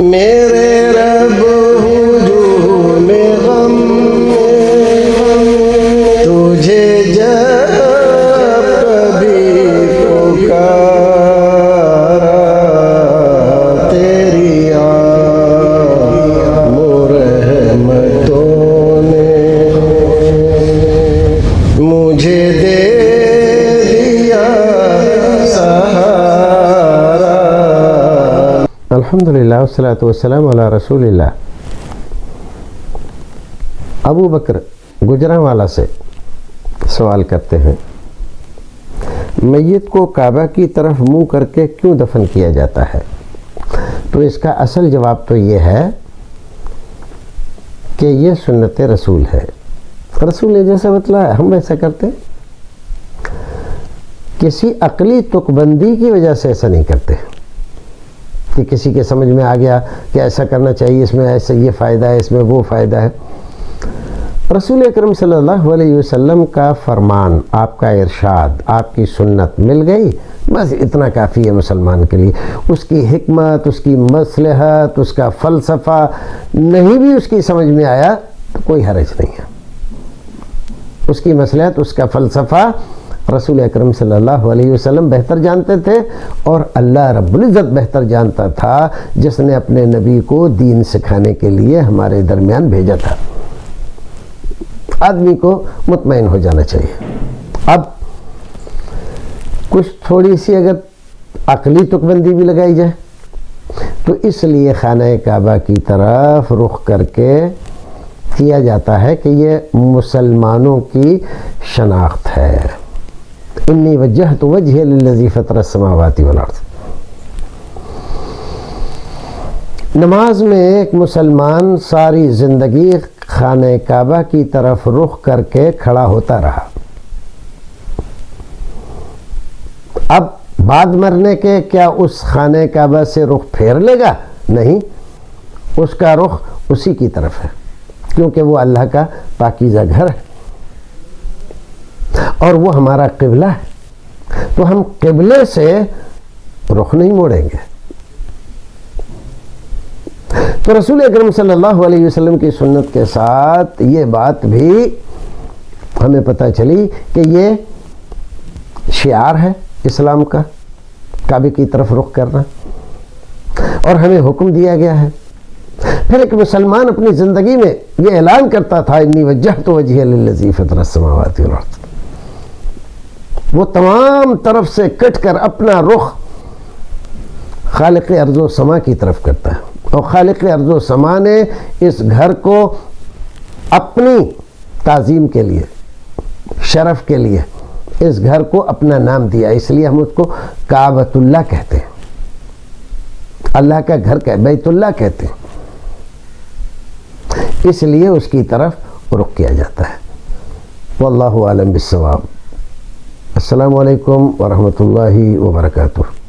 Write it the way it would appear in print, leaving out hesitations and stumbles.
میرے رب ہجوم غم تجھے جب کبھی پکارا تیری عام رحمتوں نے مجھے دے دیا سہارا۔ الحمدللہ والصلاۃ والسلام علی رسول اللہ۔ ابو بکر گجرانوالہ سے سوال کرتے ہیں، میت کو کعبہ کی طرف منہ کر کے کیوں دفن کیا جاتا ہے؟ تو اس کا اصل جواب تو یہ ہے کہ یہ سنت رسول ہے، رسول نے جیسا بتلایا ہم ویسا کرتے ہیں، کسی عقلی تک بندی کی وجہ سے ایسا نہیں کرتے کہ کسی کے سمجھ میں آ گیا کہ ایسا کرنا چاہیے، اس میں ایسا یہ فائدہ ہے، اس میں وہ فائدہ ہے۔ رسول اکرم صلی اللہ علیہ وسلم کا فرمان، آپ کا ارشاد، آپ کی سنت مل گئی، بس اتنا کافی ہے مسلمان کے لیے۔ اس کی حکمت، اس کی مصلحت، اس کا فلسفہ نہیں بھی اس کی سمجھ میں آیا تو کوئی حرج نہیں ہے۔ اس کی مصلحت، اس کا فلسفہ رسول اکرم صلی اللہ علیہ وسلم بہتر جانتے تھے، اور اللہ رب العزت بہتر جانتا تھا جس نے اپنے نبی کو دین سکھانے کے لیے ہمارے درمیان بھیجا تھا۔ آدمی کو مطمئن ہو جانا چاہیے۔ اب کچھ تھوڑی سی اگر عقلی تک بندی بھی لگائی جائے تو اس لیے خانہ کعبہ کی طرف رخ کر کے کیا جاتا ہے کہ یہ مسلمانوں کی شناخت ہے۔ انی وجہت وجہی للذی فطر السماوات والارض۔ نماز میں ایک مسلمان ساری زندگی خانہ کعبہ کی طرف رخ کر کے کھڑا ہوتا رہا۔ اب بعد مرنے کے کیا اس خانہ کعبہ سے رخ پھیر لے گا؟ نہیں، اس کا رخ اسی کی طرف ہے، کیونکہ وہ اللہ کا پاکیزہ گھر ہے اور وہ ہمارا قبلہ ہے، تو ہم قبلے سے رخ نہیں موڑیں گے۔ تو رسول اکرم صلی اللہ علیہ وسلم کی سنت کے ساتھ یہ بات بھی ہمیں پتہ چلی کہ یہ شعار ہے اسلام کا، کعبے کی طرف رخ کرنا، اور ہمیں حکم دیا گیا ہے۔ پھر ایک مسلمان اپنی زندگی میں یہ اعلان کرتا تھا، انی وجہت وجہی للذی فطر السماوات والارض۔ وہ تمام طرف سے کٹ کر اپنا رخ خالق ارض و سما کی طرف کرتا ہے، اور خالق ارض و سما نے اس گھر کو اپنی تعظیم کے لیے، شرف کے لیے اس گھر کو اپنا نام دیا، اس لیے ہم اس کو کعبۃ اللہ کہتے ہیں، اللہ کا گھر بیت اللہ کہتے ہیں، اس لیے اس کی طرف رخ کیا جاتا ہے۔ واللہ اعلم بالصواب۔ السلام علیکم ورحمۃ اللہ وبرکاتہ۔